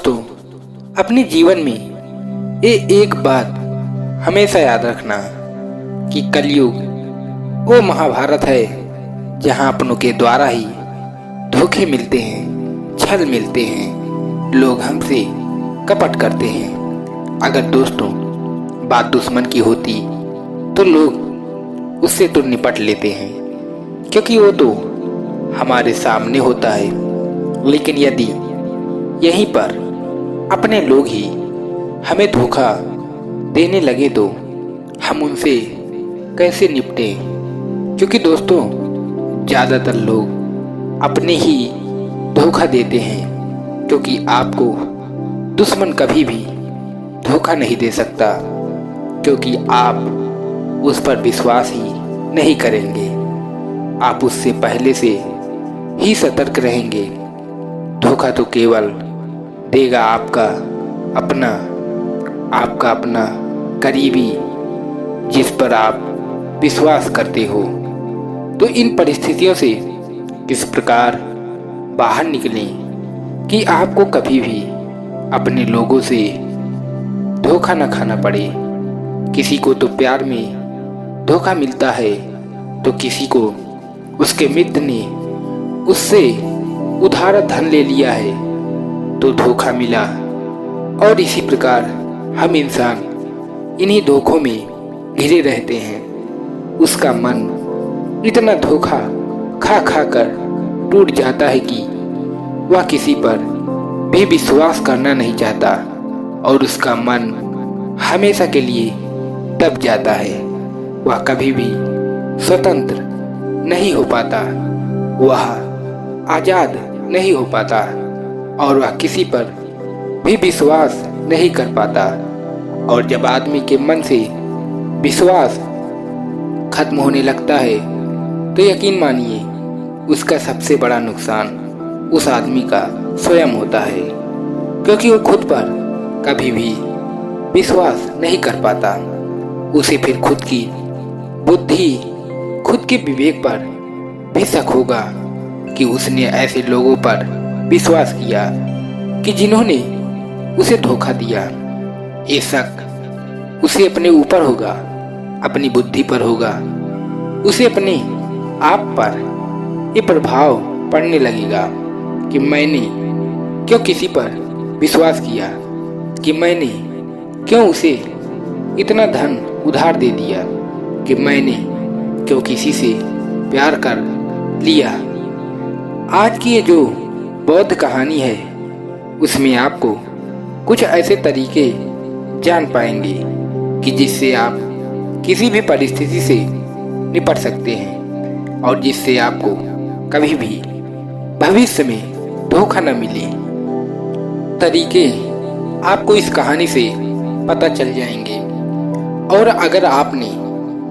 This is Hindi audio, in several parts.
दोस्तों, अपने जीवन में ये एक बात हमेशा याद रखना कि कलयुग वो महाभारत है जहां अपनों के द्वारा ही धोखे मिलते हैं, छल मिलते हैं, लोग हमसे कपट करते हैं। अगर दोस्तों बात दुश्मन की होती तो लोग उससे तो निपट लेते हैं, क्योंकि वो तो हमारे सामने होता है। लेकिन यदि यहीं पर अपने लोग ही हमें धोखा देने लगे तो हम उनसे कैसे निपटें? क्योंकि दोस्तों ज़्यादातर लोग अपने ही धोखा देते हैं, क्योंकि आपको दुश्मन कभी भी धोखा नहीं दे सकता, क्योंकि आप उस पर विश्वास ही नहीं करेंगे। आप उससे पहले से ही सतर्क रहेंगे। धोखा तो केवल देगा आपका अपना करीबी, जिस पर आप विश्वास करते हो। तो इन परिस्थितियों से किस प्रकार बाहर निकलें कि आपको कभी भी अपने लोगों से धोखा न खाना पड़े। किसी को तो प्यार में धोखा मिलता है, तो किसी को उसके मित्र ने उससे उधार धन ले लिया है तो धोखा मिला। और इसी प्रकार हम इंसान इन्हीं धोखों में घिरे रहते हैं। उसका मन इतना धोखा खा खा कर टूट जाता है कि वह किसी पर भी विश्वास करना नहीं चाहता, और उसका मन हमेशा के लिए दब जाता है। वह कभी भी स्वतंत्र नहीं हो पाता, वह आज़ाद नहीं हो पाता, और वह किसी पर भी विश्वास नहीं कर पाता। और जब आदमी के मन से विश्वास खत्म होने लगता है तो यकीन मानिए उसका सबसे बड़ा नुकसान उस आदमी का स्वयं होता है, क्योंकि वो खुद पर कभी भी विश्वास नहीं कर पाता। उसे फिर खुद की बुद्धि, खुद के विवेक पर भी शक होगा कि उसने ऐसे लोगों पर विश्वास किया कि जिन्होंने उसे धोखा दिया। ये शक उसे अपने ऊपर होगा, अपनी बुद्धि पर होगा, उसे अपने आप पर ये प्रभाव पड़ने लगेगा कि मैंने क्यों किसी पर विश्वास किया, कि मैंने क्यों उसे इतना धन उधार दे दिया, कि मैंने क्यों किसी से प्यार कर लिया। आज की ये जो बौद्ध कहानी है उसमें आपको कुछ ऐसे तरीके जान पाएंगे कि जिससे आप किसी भी परिस्थिति से निपट सकते हैं, और जिससे आपको कभी भी भविष्य में धोखा न मिले। तरीके आपको इस कहानी से पता चल जाएंगे। और अगर आपने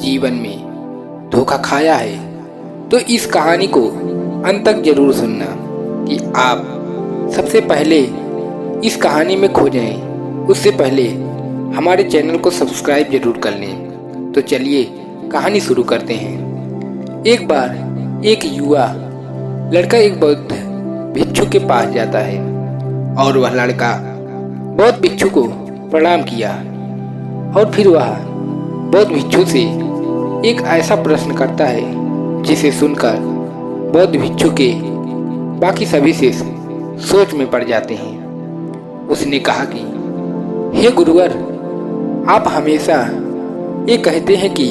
जीवन में धोखा खाया है तो इस कहानी को अंत तक जरूर सुनना, कि आप सबसे पहले इस कहानी में खो जाएं। उससे पहले हमारे चैनल को सब्सक्राइब जरूर कर लें। तो चलिए कहानी शुरू करते हैं। एक बार एक युवा लड़का एक बौद्ध भिक्षु के पास जाता है, और वह लड़का बौद्ध भिक्षु को प्रणाम किया, और फिर वह बौद्ध भिक्षु से एक ऐसा प्रश्न करता है जिसे सुनकर बौद्ध भिक्षु के बाकी सभी शिष्य सोच में पड़ जाते हैं। उसने कहा कि हे गुरुवर, आप हमेशा ये कहते हैं कि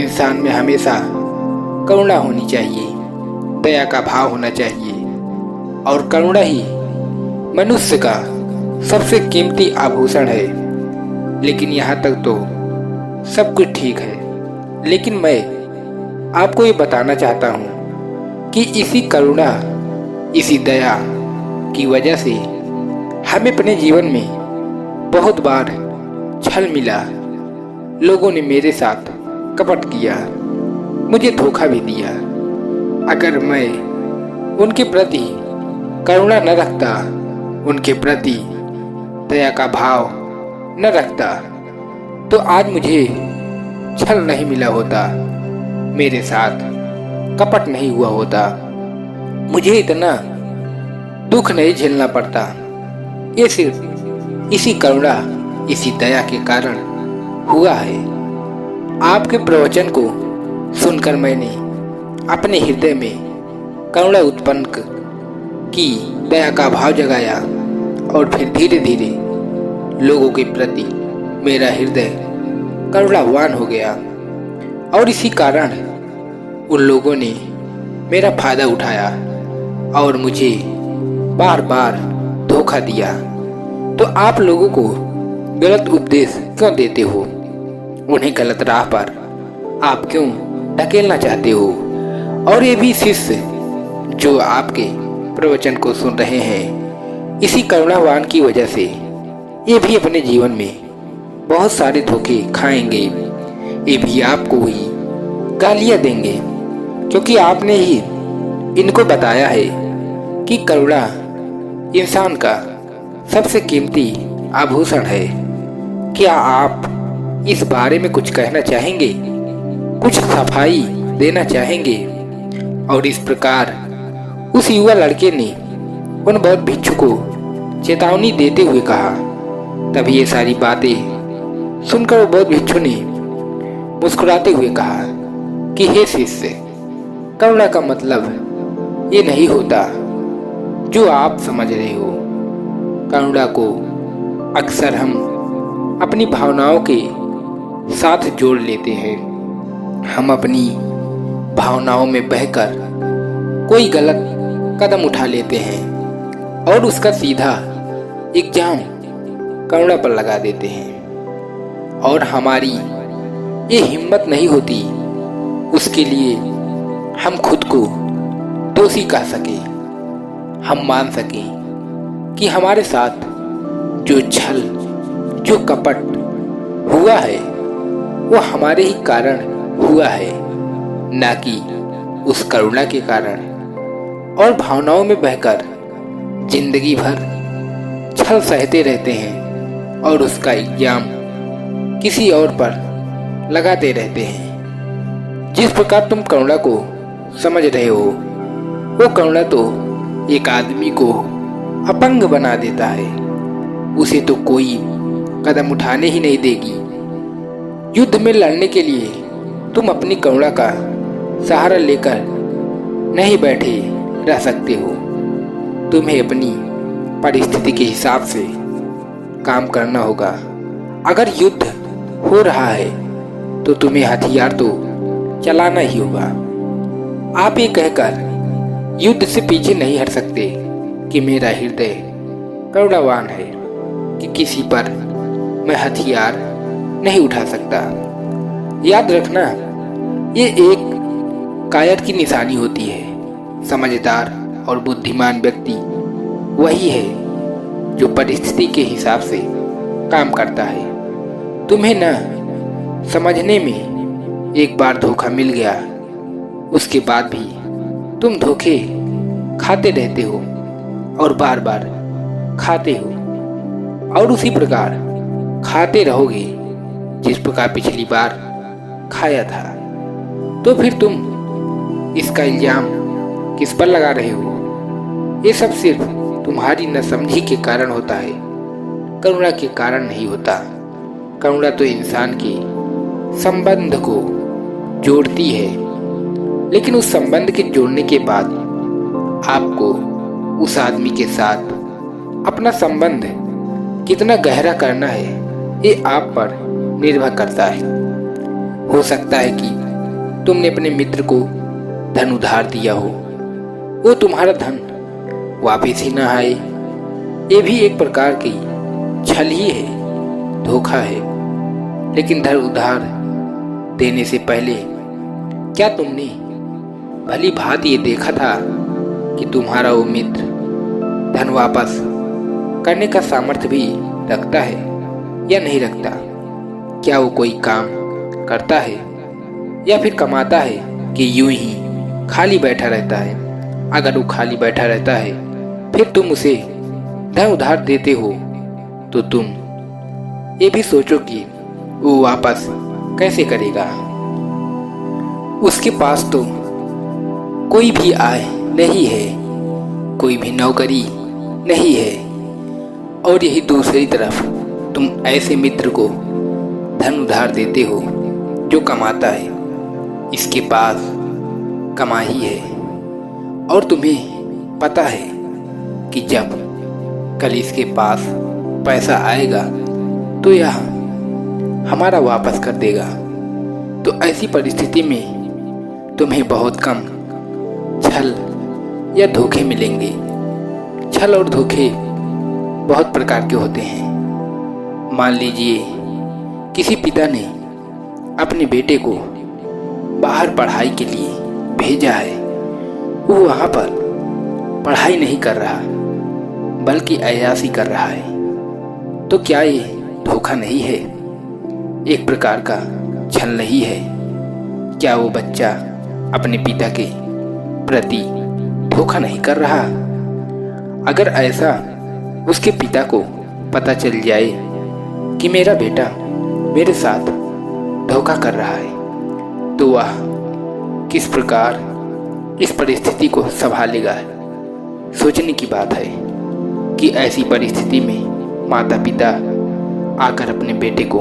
इंसान में हमेशा करुणा होनी चाहिए, दया का भाव होना चाहिए, और करुणा ही मनुष्य का सबसे कीमती आभूषण है। लेकिन यहाँ तक तो सब कुछ ठीक है, लेकिन मैं आपको ये बताना चाहता हूँ कि इसी करुणा, इसी दया की वजह से हमें अपने जीवन में बहुत बार छल मिला। लोगों ने मेरे साथ कपट किया, मुझे धोखा भी दिया। अगर मैं उनके प्रति करुणा न रखता, उनके प्रति दया का भाव न रखता, तो आज मुझे छल नहीं मिला होता, मेरे साथ कपट नहीं हुआ होता, मुझे इतना दुख नहीं झेलना पड़ता। ये सिर्फ इसी करुणा, इसी दया के कारण हुआ है। आपके प्रवचन को सुनकर मैंने अपने हृदय में करुणा उत्पन्न की, दया का भाव जगाया और फिर धीरे धीरे लोगों के प्रति मेरा हृदय करुणावान हो गया। और इसी कारण उन लोगों ने मेरा फायदा उठाया और मुझे बार बार धोखा दिया। तो आप लोगों को गलत उपदेश क्यों देते हो? उन्हें गलत राह पर आप क्यों ढकेलना चाहते हो? और ये भी शिष्य जो आपके प्रवचन को सुन रहे हैं, इसी करुणावान की वजह से ये भी अपने जीवन में बहुत सारे धोखे खाएंगे। ये भी आपको ही गालियां देंगे, क्योंकि आपने ही इनको बताया है कि करुणा इंसान का सबसे कीमती आभूषण है। क्या आप इस बारे में कुछ कहना चाहेंगे, कुछ सफाई देना चाहेंगे? और इस प्रकार उस युवा लड़के ने उन बौद्ध भिक्षु को चेतावनी देते हुए कहा। तभी ये सारी बातें सुनकर वो बौद्ध भिक्षु ने मुस्कुराते हुए कहा कि हे शिष्य, करुणा का मतलब ये नहीं होता जो आप समझ रहे हो। करुणा को अक्सर हम अपनी भावनाओं के साथ जोड़ लेते हैं। हम अपनी भावनाओं में बहकर कोई गलत कदम उठा लेते हैं और उसका सीधा इल्जाम करुणा पर लगा देते हैं। और हमारी ये हिम्मत नहीं होती उसके लिए हम खुद को दोषी कह सके, हम मान सके कि हमारे साथ जो छल, जो कपट हुआ है वो हमारे ही कारण हुआ है, ना कि उस करुणा के कारण। और भावनाओं में बहकर जिंदगी भर छल सहते रहते हैं और उसका इल्जाम किसी और पर लगाते रहते हैं। जिस प्रकार तुम करुणा को समझ रहे हो, वो करुणा तो एक आदमी को अपंग बना देता है। उसे तो कोई कदम उठाने ही नहीं देगी। युद्ध में लड़ने के लिए तुम अपनी करुणा का सहारा लेकर नहीं बैठे रह सकते हो। तुम्हें अपनी परिस्थिति के हिसाब से काम करना होगा। अगर युद्ध हो रहा है तो तुम्हें हथियार तो चलाना ही होगा। आप ये कहकर युद्ध से पीछे नहीं हट सकते कि मेरा हृदय करुणावान है, कि किसी पर मैं हथियार नहीं उठा सकता। याद रखना, ये एक कायर की निशानी होती है। समझदार और बुद्धिमान व्यक्ति वही है जो परिस्थिति के हिसाब से काम करता है। तुम्हें न समझने में एक बार धोखा मिल गया, उसके बाद भी तुम धोखे खाते रहते हो और बार बार खाते हो और उसी प्रकार खाते रहोगे जिस प्रकार पिछली बार खाया था। तो फिर तुम इसका इल्जाम किस पर लगा रहे हो? ये सब सिर्फ तुम्हारी नासमझी के कारण होता है, करुणा के कारण नहीं होता। करुणा तो इंसान के संबंध को जोड़ती है, लेकिन उस संबंध के जोड़ने के बाद आपको उस आदमी के साथ अपना संबंध कितना गहरा करना है, ये आप पर निर्भर करता है। हो सकता है कि तुमने अपने मित्र को धन उधार दिया हो, वो तुम्हारा धन वापस ही ना आए। ये भी एक प्रकार की छल ही है, धोखा है। लेकिन धन उधार देने से पहले क्या तुमने भली भांति ये देखा था कि तुम्हारा वो मित्र धन वापस करने का सामर्थ्य भी रखता है या नहीं रखता? क्या वो कोई काम करता है या फिर कमाता है कि यूं ही खाली बैठा रहता है? अगर वो खाली बैठा रहता है फिर तुम उसे धन उधार देते हो तो तुम ये भी सोचो कि वो वापस कैसे करेगा। उसके पास तो कोई भी आय नहीं है, कोई भी नौकरी नहीं है, और यही दूसरी तरफ तुम ऐसे मित्र को धन उधार देते हो जो कमाता है, इसके पास कमाई है, और तुम्हें पता है कि जब कल इसके पास पैसा आएगा तो यह हमारा वापस कर देगा। तो ऐसी परिस्थिति में तुम्हें बहुत कम छल या धोखे मिलेंगे। छल और धोखे बहुत प्रकार के होते हैं। मान लीजिए किसी पिता ने अपने बेटे को बाहर पढ़ाई के लिए भेजा है। वो वहाँ पर पढ़ाई नहीं कर रहा बल्कि अय्याशी कर रहा है। तो क्या ये धोखा नहीं है? एक प्रकार का छल नहीं है? क्या वो बच्चा अपने पिता के प्रति धोखा नहीं कर रहा? अगर ऐसा उसके पिता को पता चल जाए कि मेरा बेटा मेरे साथ धोखा कर रहा है, तो वह किस प्रकार इस परिस्थिति को संभालेगा? सोचने की बात है कि ऐसी परिस्थिति में माता पिता आकर अपने बेटे को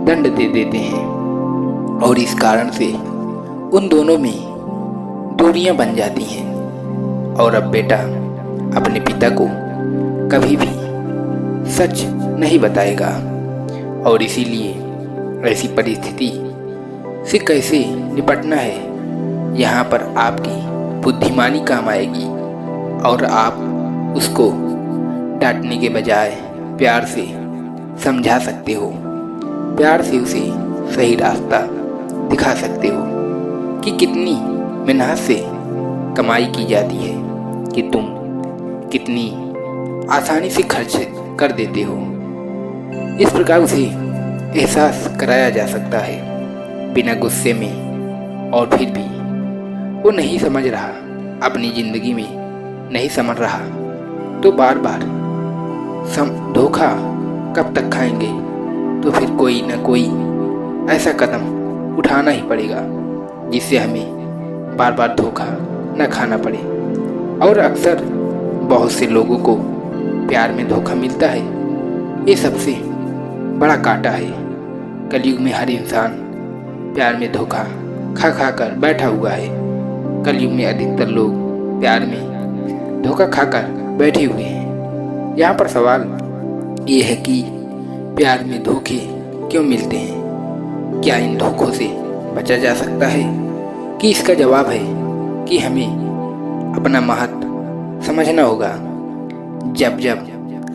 दंड दे देते हैं और इस कारण से उन दोनों में दूरियां बन जाती हैं और अब बेटा अपने पिता को कभी भी सच नहीं बताएगा। और इसीलिए ऐसी परिस्थिति से कैसे निपटना है, यहाँ पर आपकी बुद्धिमानी काम आएगी और आप उसको डांटने के बजाय प्यार से समझा सकते हो। प्यार से उसे सही रास्ता दिखा सकते हो कि कितनी मेहनत से कमाई की जाती है, कि तुम कितनी आसानी से खर्च कर देते हो। इस प्रकार उसे एहसास कराया जा सकता है बिना गुस्से में। और फिर भी वो नहीं समझ रहा, अपनी ज़िंदगी में नहीं समझ रहा, तो बार बार धोखा कब तक खाएंगे? तो फिर कोई ना कोई ऐसा कदम उठाना ही पड़ेगा जिससे हमें बार बार धोखा न खाना पड़े। और अक्सर बहुत से लोगों को प्यार में धोखा मिलता है। ये सबसे बड़ा कांटा है। कलयुग में हर इंसान प्यार में धोखा खा खा कर बैठा हुआ है। कलयुग में अधिकतर लोग प्यार में धोखा खाकर बैठे हुए हैं। यहाँ पर सवाल ये है कि प्यार में धोखे क्यों मिलते हैं? क्या इन धोखों से बचा जा सकता है? कि इसका जवाब है कि हमें अपना महत्व समझना होगा। जब जब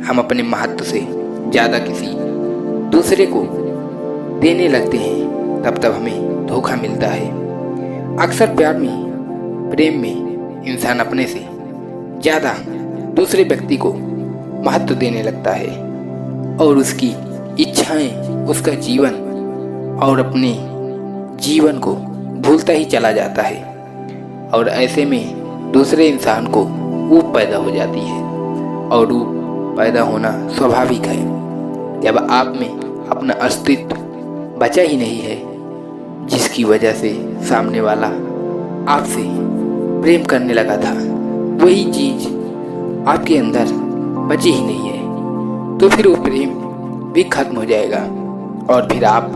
हम अपने महत्व से ज़्यादा किसी दूसरे को देने लगते हैं तब तब हमें धोखा मिलता है। अक्सर प्यार में, प्रेम में इंसान अपने से ज़्यादा दूसरे व्यक्ति को महत्व देने लगता है और उसकी इच्छाएं, उसका जीवन और अपने जीवन को भूलता ही चला जाता है। और ऐसे में दूसरे इंसान को ऊब पैदा हो जाती है और ऊब पैदा होना स्वाभाविक है। जब आप में अपना अस्तित्व बचा ही नहीं है, जिसकी वजह से सामने वाला आपसे प्रेम करने लगा था, वही चीज़ आपके अंदर बची ही नहीं है, तो फिर वो प्रेम भी खत्म हो जाएगा और फिर आप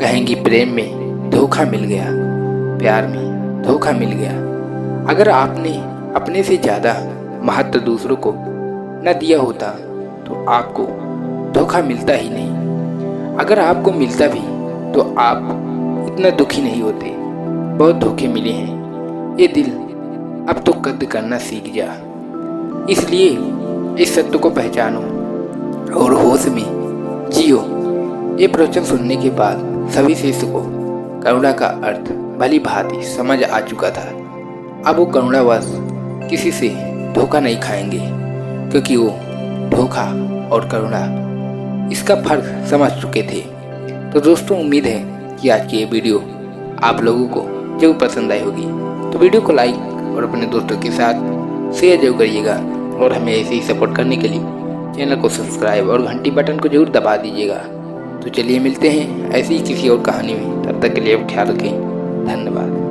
कहेंगे प्रेम में धोखा मिल गया, प्यार में धोखा मिल गया। अगर आपने अपने से ज़्यादा महत्व दूसरों को न दिया होता तो आपको धोखा मिलता ही नहीं। अगर आपको मिलता भी तो आप इतना दुखी नहीं होते। बहुत धोखे मिले हैं, ये दिल अब तो कद्र करना सीख जा। इसलिए इस सत्य को पहचानो और होश में जियो। ये प्रवचन सुनने के बाद सभी शिष्य को करुणा का अर्थ भली भांति समझ आ चुका था। अब वो करुणावश किसी से धोखा नहीं खाएंगे, क्योंकि वो धोखा और करुणा इसका फर्क समझ चुके थे। तो दोस्तों, उम्मीद है कि आज की ये वीडियो आप लोगों को जरूर पसंद आई होगी। तो वीडियो को लाइक और अपने दोस्तों के साथ शेयर जरूर करिएगा और हमें ऐसे ही सपोर्ट करने के लिए चैनल को सब्सक्राइब और घंटी बटन को जरूर दबा दीजिएगा। तो चलिए मिलते हैं ऐसी ही किसी और कहानी में। तब तक के लिए ख्याल रखें। धन्यवाद।